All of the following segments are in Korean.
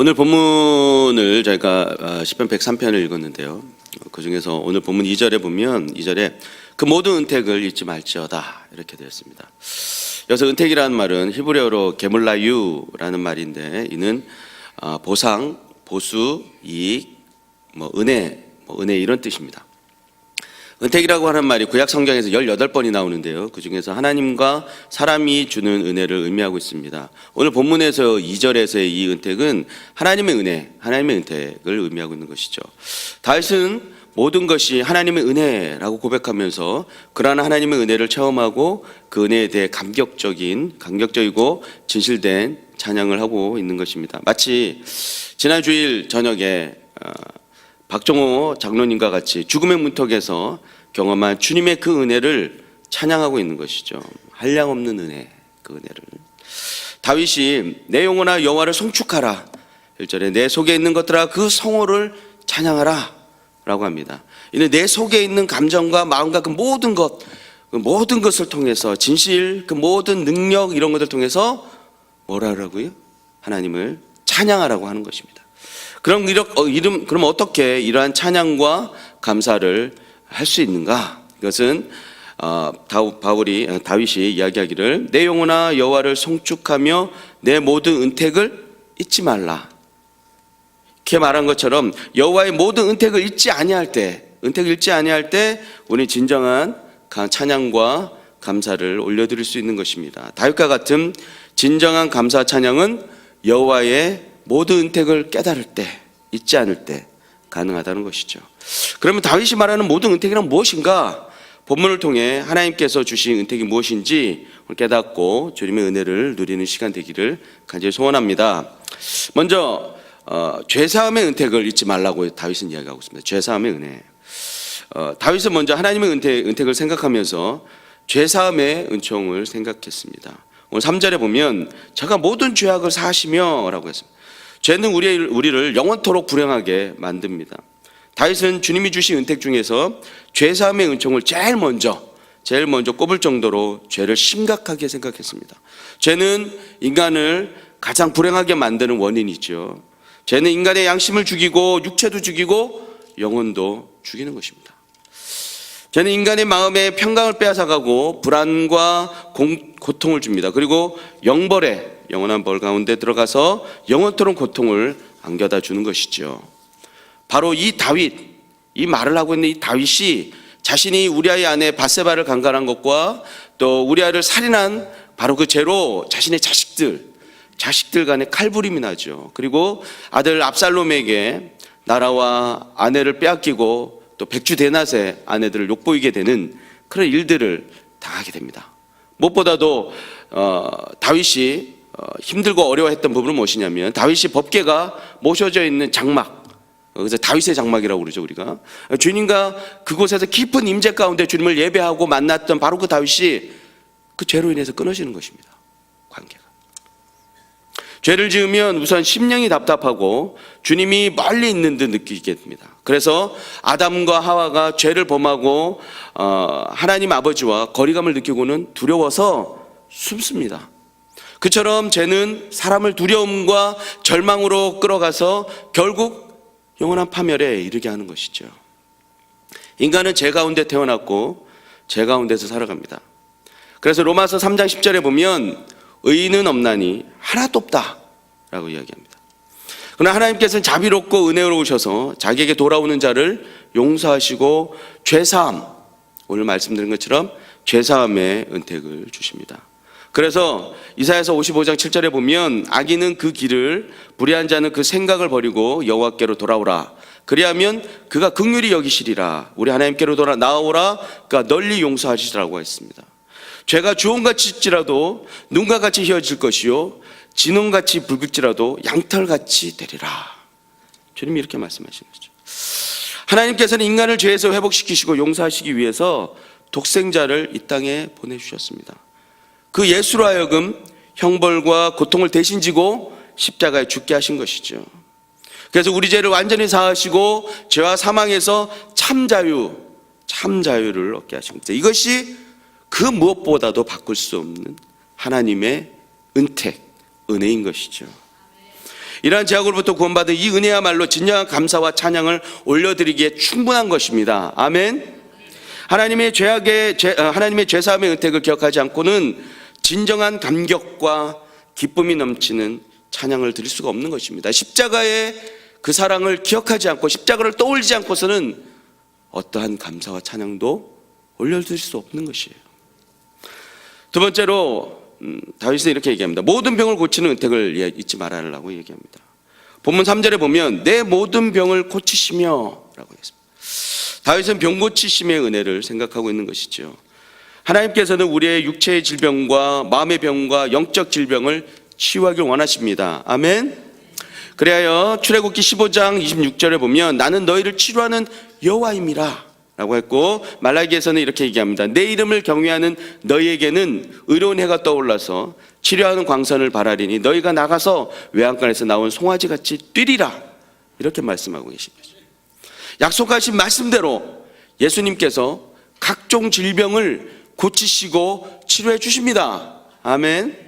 오늘 본문을 저희가 시편 103편을 읽었는데요. 그 중에서 오늘 본문 2절에 보면 2절에 그 모든 은택을 잊지 말지어다 이렇게 되어 있습니다. 여기서 은택이라는 말은 히브리어로 게물라유라는 말인데 이는 보상, 보수, 이익, 은혜 이런 뜻입니다. 은택이라고 하는 말이 구약 성경에서 18번이 나오는데요. 그 중에서 하나님과 사람이 주는 은혜를 의미하고 있습니다. 오늘 본문에서 2절에서의 이 은택은 하나님의 은혜, 하나님의 은택을 의미하고 있는 것이죠. 다윗은 모든 것이 하나님의 은혜라고 고백하면서 그러한 하나님의 은혜를 체험하고 그 은혜에 대해 감격적이고 진실된 찬양을 하고 있는 것입니다. 마치 지난 주일 저녁에 박종호 장로님과 같이 죽음의 문턱에서 경험한 주님의 그 은혜를 찬양하고 있는 것이죠. 한량없는 은혜, 그 은혜를. 다윗이 내 영혼아 여호와를 송축하라. 1절에 내 속에 있는 것들아 그 성호를 찬양하라 라고 합니다. 이는 내 속에 있는 감정과 마음과 그 모든 것을 통해서 진실, 그 모든 능력 이런 것들 통해서 뭐라 하라고요? 하나님을 찬양하라고 하는 것입니다. 그럼 어떻게 이러한 찬양과 감사를 할 수 있는가? 이것은 다윗이 이야기하기를 내 영혼아 여호와를 송축하며 내 모든 은택을 잊지 말라. 이렇게 말한 것처럼 여호와의 모든 은택을 잊지 아니할 때, 우리 진정한 찬양과 감사를 올려드릴 수 있는 것입니다. 다윗과 같은 진정한 감사 찬양은 여호와의 모든 은택을 깨달을 때, 잊지 않을 때 가능하다는 것이죠. 그러면 다윗이 말하는 모든 은택이란 무엇인가? 본문을 통해 하나님께서 주신 은택이 무엇인지 깨닫고 주님의 은혜를 누리는 시간 되기를 간절히 소원합니다. 먼저 죄사함의 은택을 잊지 말라고 다윗은 이야기하고 있습니다. 죄사함의 은혜. 다윗은 먼저 하나님의 은택을 생각하면서 죄사함의 은총을 생각했습니다. 오늘 3절에 보면 제가 모든 죄악을 사하시며 라고 했습니다. 죄는 우리를 영원토록 불행하게 만듭니다. 다윗은 주님이 주신 은택 중에서 죄사함의 은총을 제일 먼저 꼽을 정도로 죄를 심각하게 생각했습니다. 죄는 인간을 가장 불행하게 만드는 원인이죠. 죄는 인간의 양심을 죽이고 육체도 죽이고 영혼도 죽이는 것입니다. 죄는 인간의 마음에 평강을 빼앗아가고 불안과 고통을 줍니다. 그리고 영원한 벌 가운데 들어가서 영원토록 고통을 안겨다 주는 것이죠. 바로 이 말을 하고 있는 이 다윗이 자신이 우리아의 아내 밧세바를 강간한 것과 또 우리아를 살인한 바로 그 죄로 자신의 자식들 간에 칼부림이 나죠. 그리고 아들 압살롬에게 나라와 아내를 빼앗기고 또 백주대낮에 아내들을 욕보이게 되는 그런 일들을 당하게 됩니다. 무엇보다도 다윗이 힘들고 어려워했던 부분은 무엇이냐면 다윗이 법궤가 모셔져 있는 장막, 그래서 다윗의 장막이라고 그러죠. 우리가 주님과 그곳에서 깊은 임재 가운데 주님을 예배하고 만났던 바로 그 다윗이 그 죄로 인해서 끊어지는 것입니다. 관계가. 죄를 지으면 우선 심령이 답답하고 주님이 멀리 있는 듯 느끼게 됩니다. 그래서 아담과 하와가 죄를 범하고 하나님 아버지와 거리감을 느끼고는 두려워서 숨습니다. 그처럼 죄는 사람을 두려움과 절망으로 끌어가서 결국 영원한 파멸에 이르게 하는 것이죠. 인간은 죄 가운데 태어났고 죄 가운데서 살아갑니다. 그래서 로마서 3장 10절에 보면 의인은 없나니 하나도 없다 라고 이야기합니다. 그러나 하나님께서는 자비롭고 은혜로우셔서 자기에게 돌아오는 자를 용서하시고 죄사함, 오늘 말씀드린 것처럼 죄사함의 은택을 주십니다. 그래서 이사야서 55장 7절에 보면 악인은 그 길을, 불의한 자는 그 생각을 버리고 여호와께로 돌아오라. 그리하면 그가 긍휼히 여기시리라. 우리 하나님께로 나아오라. 그가 널리 용서하시리라고 했습니다. 죄가 주홍같이 찌라도 눈과 같이 휘어질 것이요 진홍같이 붉을지라도 양털같이 되리라. 주님이 이렇게 말씀하시는 거죠. 하나님께서는 인간을 죄에서 회복시키시고 용서하시기 위해서 독생자를 이 땅에 보내주셨습니다. 그 예수로 하여금 형벌과 고통을 대신 지고 십자가에 죽게 하신 것이죠. 그래서 우리 죄를 완전히 사하시고 죄와 사망에서 참 자유를 얻게 하신 겁니다. 이것이 그 무엇보다도 바꿀 수 없는 하나님의 은혜인 것이죠. 이러한 제약으로부터 구원받은 이 은혜야말로 진정한 감사와 찬양을 올려드리기에 충분한 것입니다. 아멘. 하나님의 죄사함의 은택을 기억하지 않고는 진정한 감격과 기쁨이 넘치는 찬양을 드릴 수가 없는 것입니다. 십자가의 그 사랑을 기억하지 않고 십자가를 떠올리지 않고서는 어떠한 감사와 찬양도 올려드릴 수 없는 것이에요. 두 번째로 다윗은 이렇게 얘기합니다. 모든 병을 고치는 은택을 잊지 말아라라고 얘기합니다. 본문 3절에 보면 내 모든 병을 고치시며 라고 했습니다. 다윗은 병 고치심의 은혜를 생각하고 있는 것이죠. 하나님께서는 우리의 육체의 질병과 마음의 병과 영적 질병을 치유하길 원하십니다. 아멘. 그리하여 출애굽기 15장 26절에 보면 나는 너희를 치료하는 여호와임이라 라고 했고, 말라기에서는 이렇게 얘기합니다. 내 이름을 경외하는 너희에게는 의로운 해가 떠올라서 치료하는 광선을 바라리니 너희가 나가서 외양간에서 나온 송아지같이 뛰리라, 이렇게 말씀하고 계신 거죠. 약속하신 말씀대로 예수님께서 각종 질병을 고치시고 치료해 주십니다. 아멘.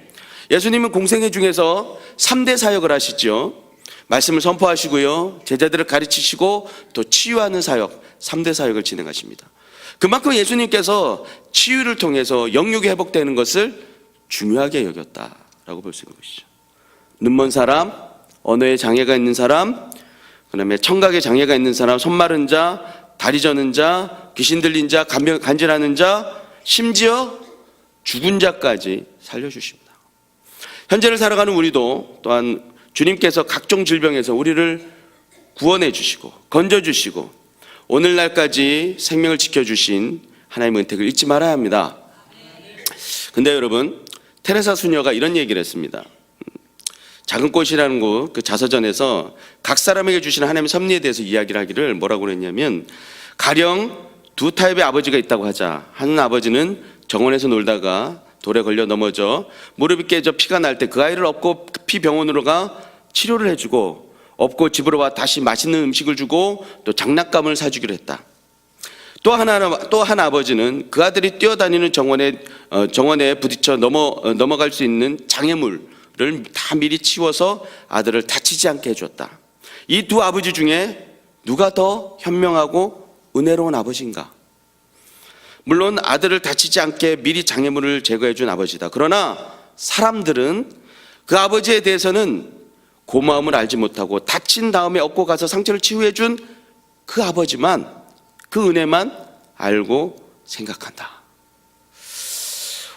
예수님은 공생애 중에서 3대 사역을 하시죠. 말씀을 선포하시고요, 제자들을 가르치시고 또 치유하는 사역, 3대 사역을 진행하십니다. 그만큼 예수님께서 치유를 통해서 영육이 회복되는 것을 중요하게 여겼다라고 볼 수 있는 것이죠. 눈먼 사람, 언어에 장애가 있는 사람, 그다음에 청각에 장애가 있는 사람, 손 마른 자, 다리 저는 자, 귀신 들린 자, 간질하는 자, 심지어 죽은 자까지 살려주십니다. 현재를 살아가는 우리도 또한 주님께서 각종 질병에서 우리를 구원해 주시고 건져 주시고 오늘날까지 생명을 지켜주신 하나님의 은택을 잊지 말아야 합니다. 근데 여러분, 테레사 수녀가 이런 얘기를 했습니다. 작은 꽃이라는 그 자서전에서 각 사람에게 주시는 하나님의 섭리에 대해서 이야기를 하기를 뭐라고 그랬냐면, 가령 두 타입의 아버지가 있다고 하자. 한 아버지는 정원에서 놀다가 돌에 걸려 넘어져 무릎이 깨져 피가 날 때 그 아이를 업고 급히 병원으로 가 치료를 해주고, 업고 집으로 와 다시 맛있는 음식을 주고 또 장난감을 사주기로 했다. 또 한 아버지는 그 아들이 뛰어다니는 정원에 부딪혀 넘어갈 수 있는 장애물을 다 미리 치워서 아들을 다치지 않게 해줬다. 이 두 아버지 중에 누가 더 현명하고 은혜로운 아버지인가? 물론 아들을 다치지 않게 미리 장애물을 제거해 준 아버지다. 그러나 사람들은 그 아버지에 대해서는 고마움을 알지 못하고 다친 다음에 업고 가서 상처를 치유해 준 그 아버지만, 그 은혜만 알고 생각한다.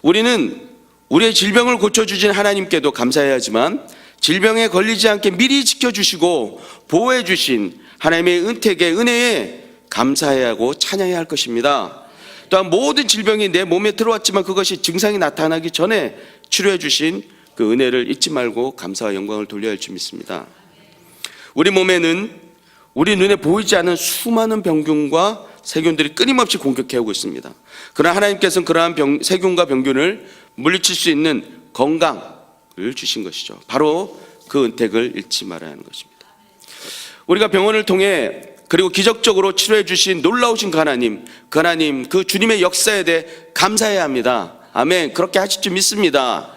우리는 우리의 질병을 고쳐주신 하나님께도 감사해야 하지만 질병에 걸리지 않게 미리 지켜주시고 보호해 주신 하나님의 은택의 은혜에 감사해야 하고 찬양해야 할 것입니다. 또한 모든 질병이 내 몸에 들어왔지만 그것이 증상이 나타나기 전에 치료해 주신 그 은혜를 잊지 말고 감사와 영광을 돌려야 할 줄 믿습니다. 우리 몸에는 우리 눈에 보이지 않는 수많은 병균과 세균들이 끊임없이 공격해오고 있습니다. 그러나 하나님께서는 그러한 세균과 병균을 물리칠 수 있는 건강을 주신 것이죠. 바로 그 은택을 잃지 말아야 하는 것입니다. 우리가 병원을 통해 그리고 기적적으로 치료해 주신 놀라우신 그 하나님, 그 주님의 역사에 대해 감사해야 합니다. 아멘. 그렇게 하실 줄 믿습니다.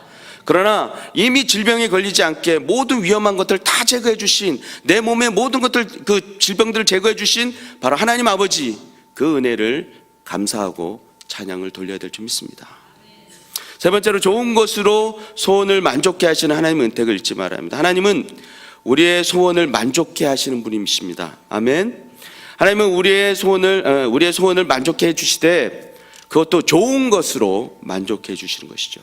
그러나 이미 질병에 걸리지 않게 모든 위험한 것들 다 제거해 주신, 내 몸의 모든 것들, 그 질병들을 제거해 주신 바로 하나님 아버지, 그 은혜를 감사하고 찬양을 돌려야 될 줄 믿습니다. 세 번째로, 좋은 것으로 소원을 만족해 하시는 하나님의 은택을 잊지 말아야 합니다. 하나님은 우리의 소원을 만족해 하시는 분이십니다. 아멘. 하나님은 우리의 소원을 만족해 주시되 그것도 좋은 것으로 만족해 주시는 것이죠.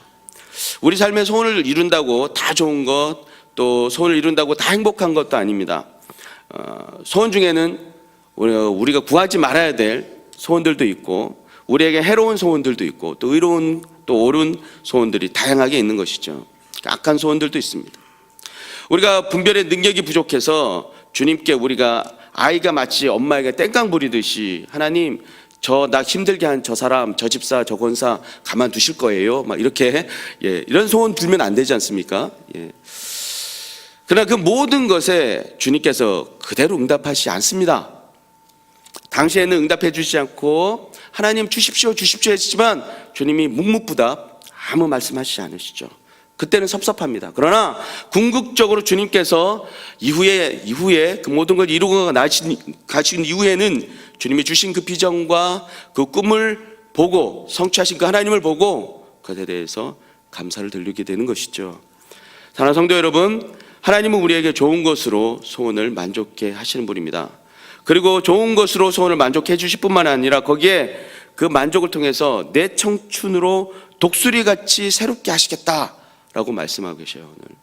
우리 삶의 소원을 이룬다고 다 좋은 것, 또 소원을 이룬다고 다 행복한 것도 아닙니다. 소원 중에는 우리가 구하지 말아야 될 소원들도 있고, 우리에게 해로운 소원들도 있고, 또 의로운, 또 옳은 소원들이 다양하게 있는 것이죠. 악한 소원들도 있습니다. 우리가 분별의 능력이 부족해서 주님께 우리가 아이가 마치 엄마에게 땡깡 부리듯이, 하나님, 나 힘들게 한 저 사람, 저 집사, 저 권사 가만두실 거예요? 막 이렇게, 이런 소원 들면 안 되지 않습니까? 그러나 그 모든 것에 주님께서 그대로 응답하시지 않습니다. 당시에는 응답해 주시지 않고 하나님 주십시오 했지만 주님이 묵묵부답 아무 말씀하시지 않으시죠. 그때는 섭섭합니다. 그러나 궁극적으로 주님께서 이후에 그 모든 걸 이루고 가신 이후에는 주님이 주신 그 비전과 그 꿈을 보고 성취하신 그 하나님을 보고 그것에 대해서 감사를 들리게 되는 것이죠. 사랑하는 성도 여러분, 하나님은 우리에게 좋은 것으로 소원을 만족해 하시는 분입니다. 그리고 좋은 것으로 소원을 만족해 주실 뿐만 아니라 거기에 그 만족을 통해서 내 청춘으로 독수리같이 새롭게 하시겠다라고 말씀하고 계셔요. 오늘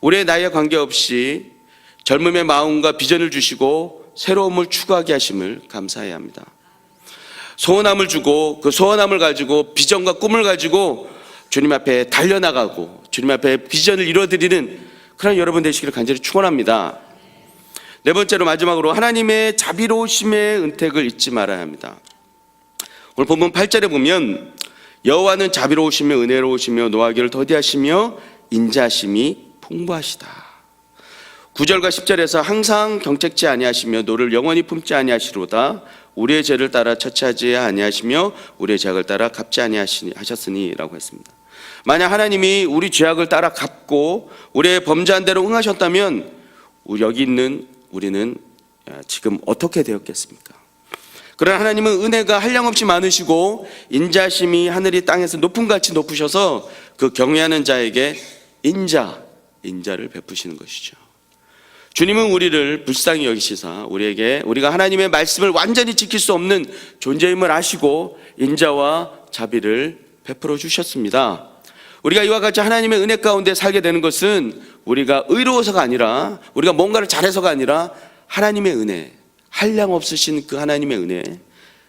우리의 나이에 관계없이 젊음의 마음과 비전을 주시고 새로움을 추구하게 하심을 감사해야 합니다. 소원함을 주고 그 소원함을 가지고 비전과 꿈을 가지고 주님 앞에 달려나가고 주님 앞에 비전을 이루어드리는 그런 여러분 되시기를 간절히 축원합니다. 네 번째로 마지막으로 하나님의 자비로우심의 은택을 잊지 말아야 합니다. 오늘 본문 8절에 보면 여호와는 자비로우시며 은혜로우시며 노하기를 더디하시며 인자하심이 풍부하시다. 9절과 10절에서 항상 경책지 아니하시며 노를 영원히 품지 아니하시로다. 우리의 죄를 따라 처치하지 아니하시며 우리의 죄악을 따라 갚지 아니하셨으니 라고 했습니다. 만약 하나님이 우리 죄악을 따라 갚고 우리의 범죄한 대로 응하셨다면 여기 있는 우리는 지금 어떻게 되었겠습니까? 그러나 하나님은 은혜가 한량없이 많으시고 인자심이 하늘이 땅에서 높은 같이 높으셔서 그 경외하는 자에게 인자를 베푸시는 것이죠. 주님은 우리를 불쌍히 여기시사 우리가 하나님의 말씀을 완전히 지킬 수 없는 존재임을 아시고 인자와 자비를 베풀어 주셨습니다. 우리가 이와 같이 하나님의 은혜 가운데 살게 되는 것은 우리가 의로워서가 아니라 우리가 뭔가를 잘해서가 아니라 하나님의 은혜, 한량 없으신 그 하나님의 은혜,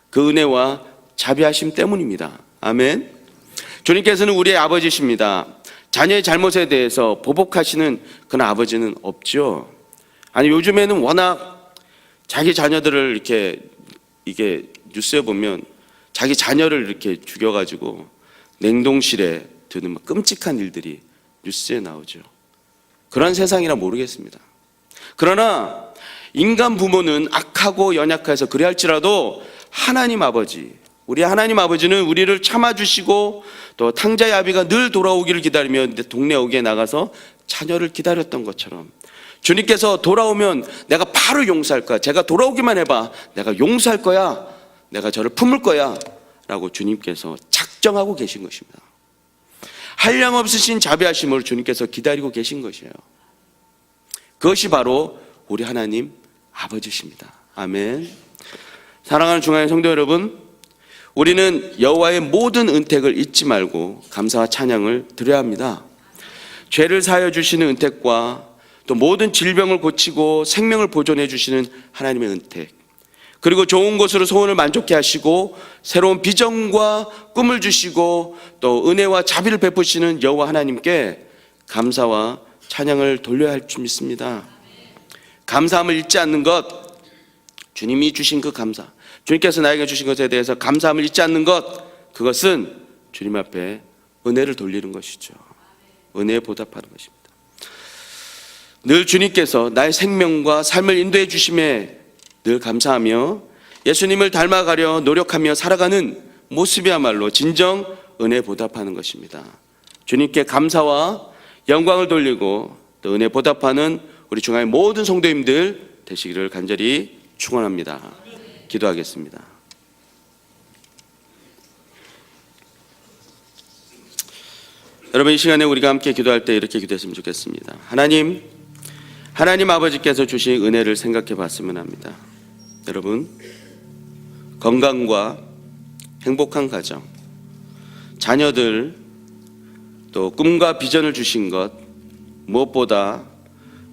그 은혜와 자비하심 때문입니다. 아멘. 주님께서는 우리의 아버지십니다. 자녀의 잘못에 대해서 보복하시는 그런 아버지는 없죠. 아니 요즘에는 워낙 자기 자녀들을 이게 뉴스에 보면 자기 자녀를 이렇게 죽여가지고 냉동실에 두는 끔찍한 일들이 뉴스에 나오죠. 그런 세상이라 모르겠습니다. 그러나 인간 부모는 악하고 연약해서 그래 할지라도 하나님 아버지, 우리 하나님 아버지는 우리를 참아주시고 또 탕자의 아비가 늘 돌아오기를 기다리며 동네 어귀에 나가서 자녀를 기다렸던 것처럼 주님께서 돌아오면 내가 바로 용서할 거야. 제가 돌아오기만 해봐. 내가 용서할 거야. 내가 저를 품을 거야. 라고 주님께서 작정하고 계신 것입니다. 한량없으신 자비하심을 주님께서 기다리고 계신 것이에요. 그것이 바로 우리 하나님 아버지십니다. 아멘. 사랑하는 중앙의 성도 여러분, 우리는 여호와의 모든 은택을 잊지 말고 감사와 찬양을 드려야 합니다. 죄를 사하여 주시는 은택과 또 모든 질병을 고치고 생명을 보존해 주시는 하나님의 은택, 그리고 좋은 것으로 소원을 만족케 하시고 새로운 비전과 꿈을 주시고 또 은혜와 자비를 베푸시는 여호와 하나님께 감사와 찬양을 돌려야 할 줄 믿습니다. 감사함을 잊지 않는 것, 주님이 주신 그 감사, 주님께서 나에게 주신 것에 대해서 감사함을 잊지 않는 것, 그것은 주님 앞에 은혜를 돌리는 것이죠. 은혜에 보답하는 것입니다. 늘 주님께서 나의 생명과 삶을 인도해 주심에 늘 감사하며 예수님을 닮아가려 노력하며 살아가는 모습이야말로 진정 은혜에 보답하는 것입니다. 주님께 감사와 영광을 돌리고 또 은혜에 보답하는 우리 중앙의 모든 성도님들 되시기를 간절히 축원합니다. 기도하겠습니다. 여러분, 이 시간에 우리가 함께 기도할 때 이렇게 기도했으면 좋겠습니다. 하나님 아버지께서 주신 은혜를 생각해 봤으면 합니다. 여러분, 건강과 행복한 가정, 자녀들, 또 꿈과 비전을 주신 것, 무엇보다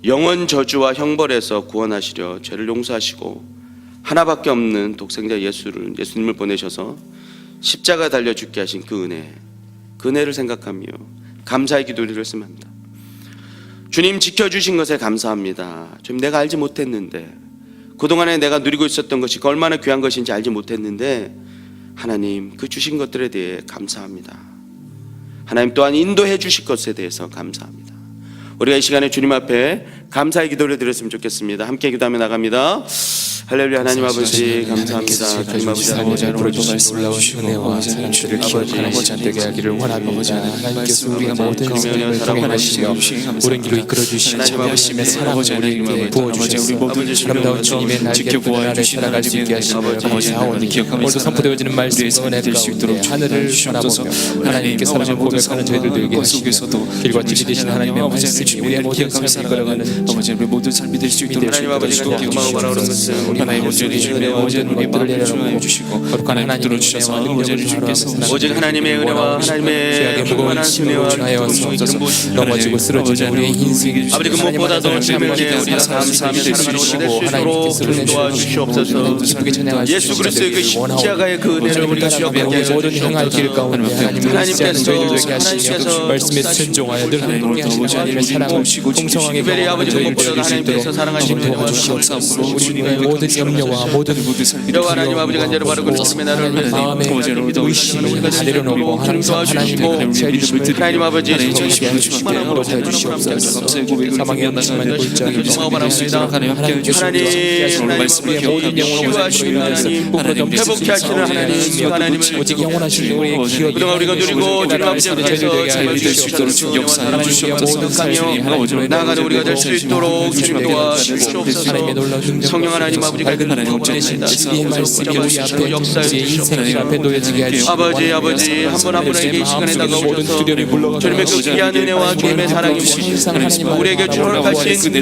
영원 저주와 형벌에서 구원하시려 죄를 용서하시고 하나밖에 없는 독생자 예수님을 보내셔서 십자가 달려 죽게 하신 그 은혜를 생각하며 감사의 기도를 드렸으면 합니다. 주님, 지켜주신 것에 감사합니다. 주님, 내가 알지 못했는데, 그동안에 내가 누리고 있었던 것이 얼마나 귀한 것인지 알지 못했는데 하나님, 그 주신 것들에 대해 감사합니다. 하나님 또한 인도해 주실 것에 대해서 감사합니다. 우리가 이 시간에 주님 앞에 감사의 기도를 드렸으면 좋겠습니다. 함께 기도하며 나갑니다. 할렐루야. 하나님 아버지 감사합니다. 하나님 아버지 앞으로 또 말씀 올라오시고 은혜와 사랑들을 기억하는 시간 되게 하기를 원합니다. 하나님께서 우리가 모든 생명을 통행하시며 옳은 길로 이끌어 주시는 참여하심의 사랑을 우리에게 부어주셔서 아름다운 주님의 날개를 아래 살아갈 수 있게 하시며 감사하오니 오늘도 선포되어지는 말씀과 은혜 가운데 하늘을 바라보며 하나님께 사랑을 고백하는 저희들 되게 하시며 길과 진리 되신 하나님의 말씀이 우리의 모든 삶을 이끌어가는 아버지 우리 모든 삶이 될 수 있도록 하나님 아버지가 기뻐하고 바라오는 것은 하나님 온전히 주님의 모든 것들을 내려놓고 주시고 하나님 들어주셔서 아버지 주님께서 오직 하나님의 은혜와 하나님의 무거운 은혜와 넘어지고 쓰러지는 우리의 인생 아버지 그 무엇보다도 주님의 은혜 우리가 감사하며 살아가는 것을 수 있도록 도와주시옵소서. 예수 그리스도의 그 십자가의 그 은혜를 우리가 기억하게 모든 행할 길 가운데 하나님께서 말씀에 순종하여 늘 행동해 하시는 하나님의 사랑을 풍성하게 특별히 아버지 그 무엇보다 하나님께서 사랑하시는 도와주시옵소서. 우리의 모든 염려와 모든 여호와 하나님 아버지 간절히 바르고 주님의 나를 마음의 의심을 다 내려놓고 항상 하나님의 재림을 하나님 아버지 도와주시옵소서. 사망의 영심한 골짜기로 하나님의 모든 영혼을 치유하시는 하나님, 회복케 하시는 하나님을 오직 영원하신 우리의 기업이 그동안 우리가 누리고 주님 앞에서 잘 될 수 있도록 역사하여 주시옵소서. 나아가는 우리가 될 수 있도록 주님 도와주시옵소서. 성령 하나님 아버지가 복전이신 진리의 말씀이 우리 앞에 우리의 인생 앞에 놓여지게 하시고 아버지 한 분 한 분에게 이 시간에 다가오셔서 주님의 그 귀한 은혜와 주님의 사랑이 우리에게 허락하신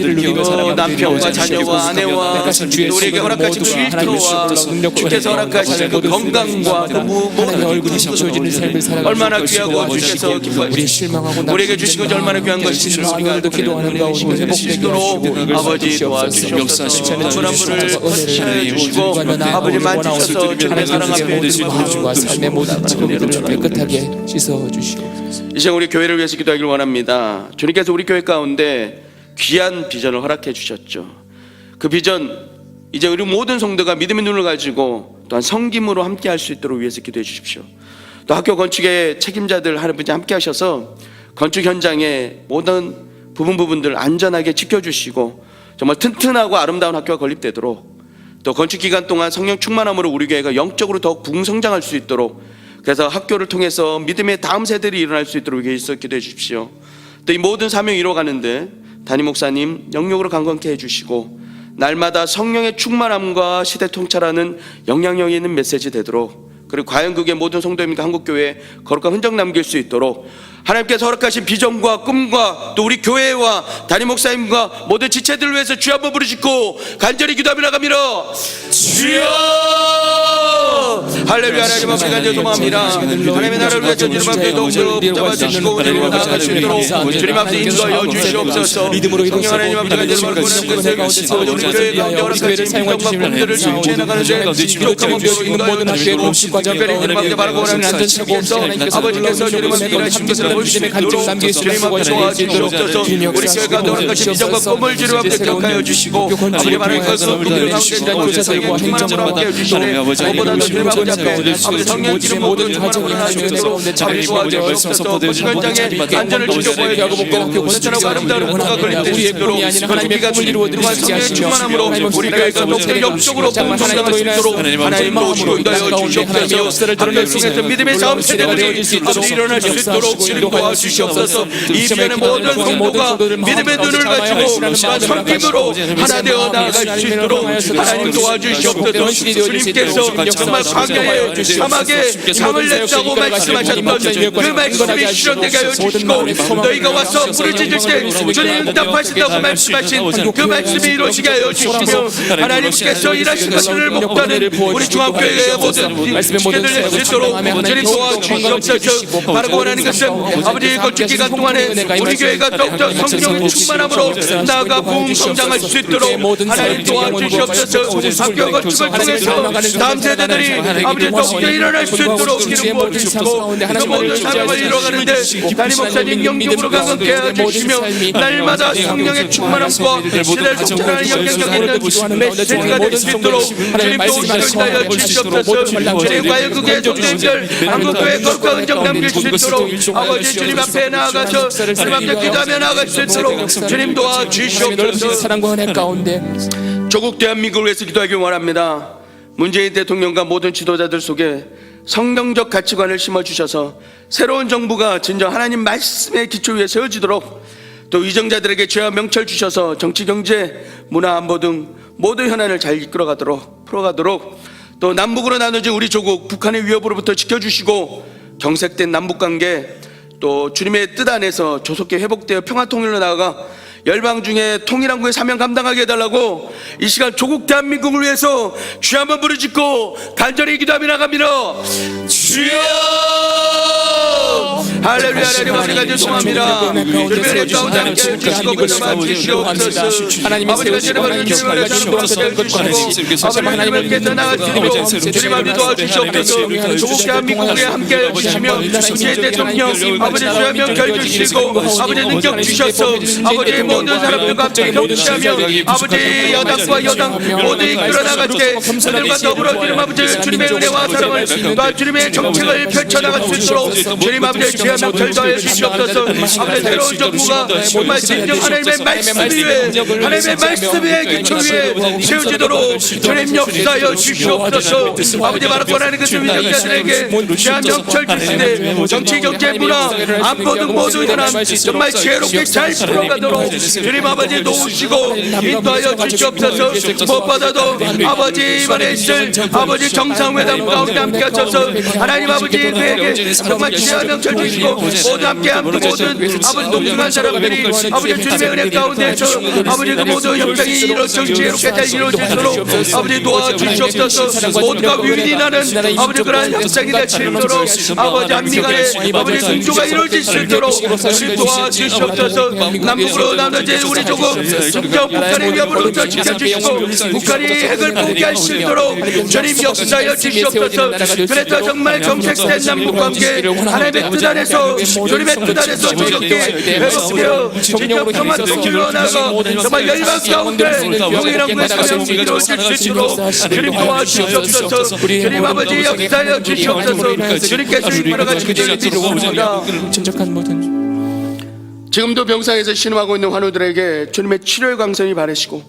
남편과 자녀와 아내와 우리에게 허락하신 그 일터와 주께서 허락하신 그 건강과 그 모든 얼굴이 비춰지는 삶을 살아가는 얼마나 귀하고 주께서 기뻐하시고 우리에게 주신 것이 얼마나 귀한 것인지 우리가 기도하는 가운데 회복되도록 아버지 도와주시옵소서. 한 분 한 분을 사랑해 주시고 아버지 만지셔서 주님의 사랑 앞에 마음과 삶의 모든 측면들을 깨끗하게 씻어 주시옵소서. 이 시간 우리 교회를 위해서 기도하기를 원합니다. 주님께서 우리 교회 가운데 귀한 비전을 허락해 주셨죠. 그 비전 이제 우리 모든 성도가 믿음의 눈을 가지고 또한 섬김으로 함께 할 수 있도록 위해서 기도해 주십시오. 또 학교 건축의 책임자들 하는 분이 함께 하셔서 건축 현장의 모든 부분들 안전하게 지켜주시고 정말 튼튼하고 아름다운 학교가 건립되도록 또 건축 기간 동안 성령 충만함으로 우리 교회가 영적으로 더욱 부흥성장할 수 있도록 그래서 학교를 통해서 믿음의 다음 세대들이 일어날 수 있도록 위해서 기도해 주십시오. 또 이 모든 사명이 이루어가는데 담임 목사님 영역으로 강건케 해주시고 날마다 성령의 충만함과 시대 통찰하는 영향력 있는 메시지 되도록 그리고 과연국의 모든 성도님과 한국교회에 거룩한 흔적 남길 수 있도록 하나님께서 허락하신 비전과 꿈과 또 우리 교회와 담임 목사님과 모든 지체들을 위해서 주여 한번 부르시고 간절히 기도하며 나갑니다. 주여 할렐루야. 하나님 앞에 간절히 소망합니다. 하나님의 나라를 위해 전진을 밤에 더욱더 붙잡아주시고 은혜로 나아갈 수 있도록 주님 앞에 인도하여 주시옵소서. 성령 하나님 앞에 간절히 바르고 아버지 우리 교회 가운데 허락하신 비전과 꿈들을 실천해 나가는데 기록한 목표로 인도하여 주시고 특별히 하나님 앞에 바르고 하나님 주님께서 아버지께서 주님 앞에 일하신 것을 주님의 간증 남길 수 있는 도와주시도록 우리 교회가 허락하신 비전과 꿈을 주님 앞에 기억하여 주시고 아버지 바라는 것은 꿈들 가운데 성령 충만함으로 함께 해주시네. 무엇보다도 주님 아버지 앞에 아버지 성령 기름 모든 과정이 하나님께서 잘 도와주시옵소서. 현장의 안전을 지켜보아야 하고 온전하고 아름다운 문화가 건립될 수 있도록 건축기가 주님과 성령의 충만함으로 우리 교회가 더욱더 영적으로 성장할 수 있도록 하나님 도우시고 인도하여 주시옵소서. 하나님을 통해서 믿음의 사업 세대들이 아버지 일어날 수 있도록 주님 도와주시옵소서. 이 비전의 모든 성도가 믿음의 눈을 가지고 성김으로 하나 되어 나아갈 수 있도록 하나님 도와주시옵소서. 주님께서 정말 광야에 사막에 잠을 냈다고 말씀하셨던 그 말씀이 실현되게 하여 주시고 너희가 와서 부르짖을 때 주님 응답하신다고 말씀하신 그 말씀이 이루어지게 하여 주시며 하나님께서 일하신 것을 목도하는 우리 중앙교회의 모든 지체들 낼 수 있도록 주님 도와주시옵소서. 바라고 원하는 것은 아버지 건축 기간 동안에 우리 교회가 더욱더 성령 충만함으로 나아가 부흥 성장할 수 있도록 하나님 도와주시옵소서. 학교 건축을 통해서 다음 세대들이 아버지 독재 일어날 수 있도록 기름 부어주시고 그 모든 사명을 이뤄가는데 담임 목사님 영육으로 강건케 해주시며 날마다 성령의 충만함과 시대를 독재하는 영향력 있는 메시지가 될 수 있도록 주님 도우시옵나여 주시옵소서. 주님 과연국의 종들들 한국교회 거룩한 은정 남길 수 있도록 아버지 주님 앞에 나아가서 주님 앞에 기도하며 나아갈 수 있도록 주님 도와주시옵소서. 사랑과 은혜 가운데 조국 대한민국을 위해서 기도하길 원합니다. 문재인 대통령과 모든 지도자들 속에 성경적 가치관을 심어주셔서 새로운 정부가 진정 하나님 말씀의 기초 위에 세워지도록 또 위정자들에게 죄와 명철 주셔서 정치, 경제, 문화, 안보 등 모든 현안을 잘 풀어가도록 또 남북으로 나눠진 우리 조국 북한의 위협으로부터 지켜주시고 경색된 남북관계 또 주님의 뜻 안에서 조속히 회복되어 평화통일로 나아가 열방 중에 통일한국의 사명 감당하게 해달라고 이 시간 조국 대한민국을 위해서 주여 한번 부르짖고 간절히 기도하며 나갑니다. 주여 할렐루야. 하나님 아버지가 죄송합니다. 주변의 가운데 함께 해주시고 그동안 주시옵소서. 아버지가 제대로 기도하여 주시옵소서. 아버지 하나님께서 나아지도록 주님 아버지 도와주시옵소서. 조국 대한민국에 함께 해주시며 문재인 대통령 아버지 주여 명결 주시고 아버지 능력 주셔서 아버지 모든 사람들과 함께 경치하며 아버지 여당과 여당 모두 이끌어 나갈 때 그들과 더불어 주님 아버지 주님의 은혜와 사랑을 또 주님의 정책을 펼쳐나갈 수 있도록 주님 아버지 주여 명철 더해 주시옵소서. 아버지 새로운 정부가 정말 진정 하나님의 말씀 위에 하나님의 말씀 위에 기초 위에 세워지도록 주님 역사여 주시옵소서. 아버지 바로 권하는 그 위정자들에게 주여 명철 주시되 정치, 경제, 문화, 안보 등 모든 현안 정말 지혜롭게 잘 풀어가도록 주님 아버지 도우시고 인도하여 주시옵소서. 무엇보다도 아버지 이번에 있을 아버지 정상회담 가운데 함께 하셔서 하나님 아버지 그에게 정말 지혜와 명철 주시고 모두 함께 모든 아버지 동등한 사람들이 아버지 주님의 은혜 가운데서 아버지 그 모든 협상이 이루어져 지혜롭게 잘 이루어지도록 아버지 도와주시옵소서. 모두가 위인이 나는 아버지 그러한 협상이 될 수 있도록 아버지 한미 간에 아버지 공조가 이루어질 수 있도록 주님 도와주시옵소서. 남북으로 나눠진 우리 조국 성경 북한의 위협으로부터 지켜주시고 북한이 핵을 포기할 수 있도록 주님 역사여 주시옵소서. 그래서 정말 정책된 남북관계 하나님의 뜻 안에서 주님의 뜻 안에서 조속히 회복되어 진정 평화통일로 나아가 정말 열방 가운데 동일한국의 사명이 이루어질 수 있도록 주님 도와주시옵소서. 주님 아버지 역사여 주시옵소서. 주님께서 이끌어가시기 때문에 믿습니다. 진정한 모든 지금도 병상에서 신음하고 있는 환우들에게 주님의 치료의 광선이 바라시고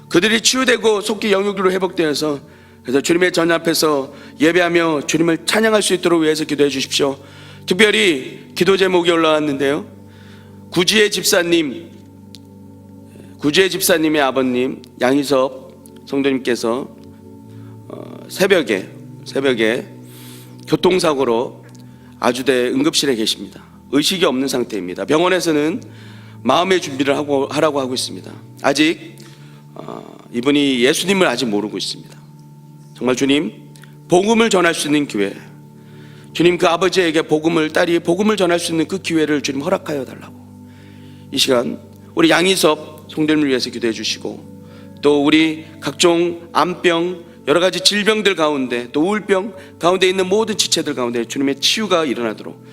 그들이 치유되고 속기 영육으로 회복되어서 그래서 주님의 전 앞에서 예배하며 주님을 찬양할 수 있도록 위해서 기도해 주십시오. 특별히 기도 제목이 올라왔는데요. 구지의 집사님의 아버님 양희섭 성도님께서 새벽에 교통사고로 아주대 응급실에 계십니다. 의식이 없는 상태입니다. 병원에서는 마음의 준비를 하라고 하고 있습니다. 아직 이분이 예수님을 아직 모르고 있습니다. 정말 주님 복음을 전할 수 있는 기회, 주님 그 아버지에게 딸이 복음을 전할 수 있는 그 기회를 주님 허락하여 달라고 이 시간 우리 양희섭 성도님을 위해서 기도해 주시고 또 우리 각종 암병 여러 가지 질병들 가운데 또 우울병 가운데 있는 모든 지체들 가운데 주님의 치유가 일어나도록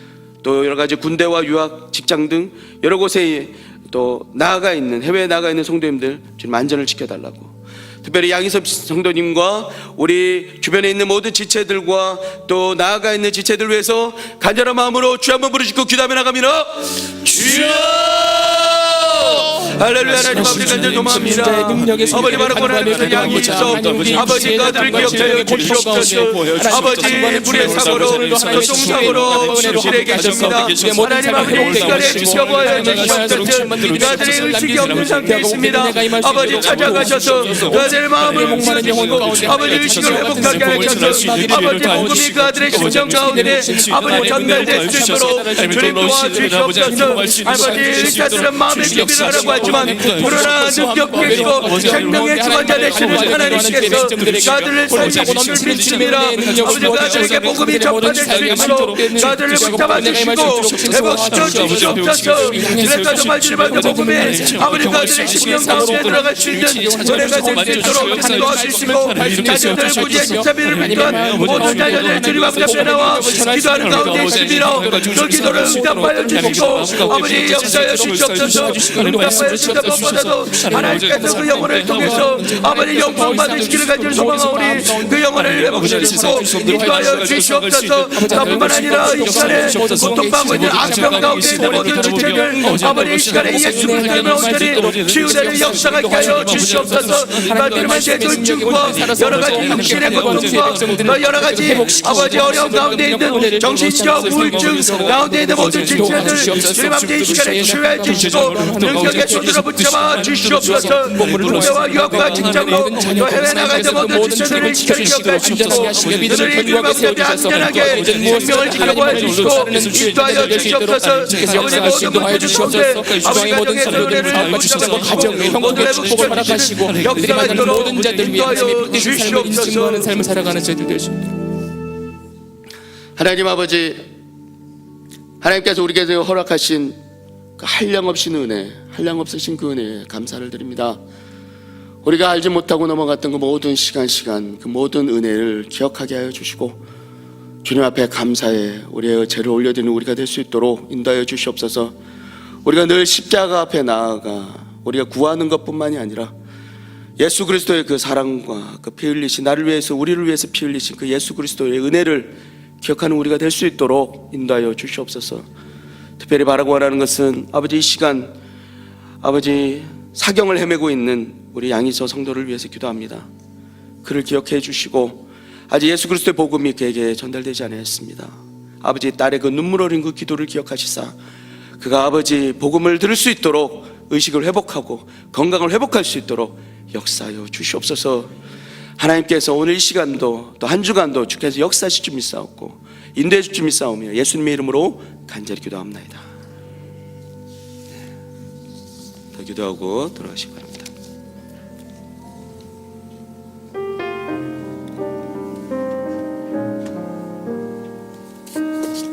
또 여러 가지 군대와 유학, 직장 등 여러 곳에 또 해외에 나가 있는 성도님들 주님 안전을 지켜달라고 특별히 양희섭 성도님과 우리 주변에 있는 모든 지체들과 또 나아가 있는 지체들 위해서 간절한 마음으로 주 한번 부르짖고 기도하며 나갑니다. 주여 할렐루야. 하나님 아버지 간절히 도마합니다. 아버지 바로 권하는 양희섭 아버지 아들을 기억하여 주시옵소서. 아버지 불의 사고로 교통사고로 실에 계십니다. 하나님 아버지 시간에 지켜보아야 주시옵소서. 아들의 의식이 없는 상태에 있습니다. 아버지 찾아가셔서 아들의 마음을 목마르시고 아버지 의식을 회복하게 하셔서 아버지 복음이 그 아들의 심정 가운데 아버지 전달될 수 있도록 주님 도와주시옵소서. 아버지 의사들은 마음의 준비를 하라고 하시고 없지만 그러나 능력 계시고 생명의 주관자 되시는 하나님께서 그들을 살리시는 믿습니다. 아버지 그들에게 복음이 접어질 수 있도록 그들을 붙잡아 주시고 회복시켜 주시옵소서. 그래서 정말 주님의 복음에 아버지 그들의 심령 가운데 들어갈 수 있는 은혜가 될 수 있도록 도와주시고 자녀들 구주의 십자비를 믿던 모든 자녀들 주님 앞에 나와 기도하는 가운데 있습니다. 그 기도를 응답하여 주시고 아버지 역사여 주시옵소서. 응답하여 주시는 것보다도 하나님께서 그 영혼을 통해서 아버지 영광 받으시기를 간절히 소망하오니 그 영혼을 회복시키시고 인도하여 주시옵소서. 나뿐만 아니라 이 시간에 고통받고 있는 악병 가운데 있는 모든 지체들 아버지 이 시간에 예수 그리스도의 온전히 치유되는 역사가 하여 주시옵소서. 하나님의 뇌졸중과 여러 가지 육신의 고통과 여러 가지 아버지 어려움 가운데 있는 정신적 우울증 가운데 있는 모든 지체들 주님 앞에 이 시간에 치유해 주시고 능력의 손으로 붙잡아 주시옵소서. 국내와 유학과 직장로 또 해외 나갈 때 모든 지체들을 기억해 주시고 그들이 주님 앞에 안전하게 생명을 지켜보아 주시고 인도하여 주시옵소서. 아버지 모든 문제 가운데 아버지 가정의 은혜를 붙잡고 모든 회복시켜 주시는 역사가 있도록 인도하여 주시옵소서. 삶을 살아가는 저희들 되십니다. 하나님 아버지, 하나님께서 우리에게 허락하신 그 한량없인 은혜, 한량없으신 그 은혜에 감사를 드립니다. 우리가 알지 못하고 넘어갔던 그 모든 시간 그 모든 은혜를 기억하게 하여 주시고 주님 앞에 감사해 우리의 죄를 올려드리는 우리가 될 수 있도록 인도하여 주시옵소서. 우리가 늘 십자가 앞에 나아가 우리가 구하는 것뿐만이 아니라 예수 그리스도의 그 사랑과 그 피 흘리신 나를 위해서 우리를 위해서 피 흘리신 그 예수 그리스도의 은혜를 기억하는 우리가 될 수 있도록 인도하여 주시옵소서. 특별히 바라고 원하는 것은 아버지 이 시간 아버지 사경을 헤매고 있는 우리 양이서 성도를 위해서 기도합니다. 그를 기억해 주시고 아직 예수 그리스도의 복음이 그에게 전달되지 않았습니다. 아버지 딸의 그 눈물 어린 그 기도를 기억하시사 그가 아버지 복음을 들을 수 있도록 의식을 회복하고 건강을 회복할 수 있도록 역사하여 주시옵소서. 하나님께서 오늘 이 시간도 또 한 주간도 주께서 역사하실 줄 믿사옵고 인도해 줄 줄 믿사오며 예수님의 이름으로 간절히 기도합나이다. 더 기도하고 돌아가시기 바랍니다.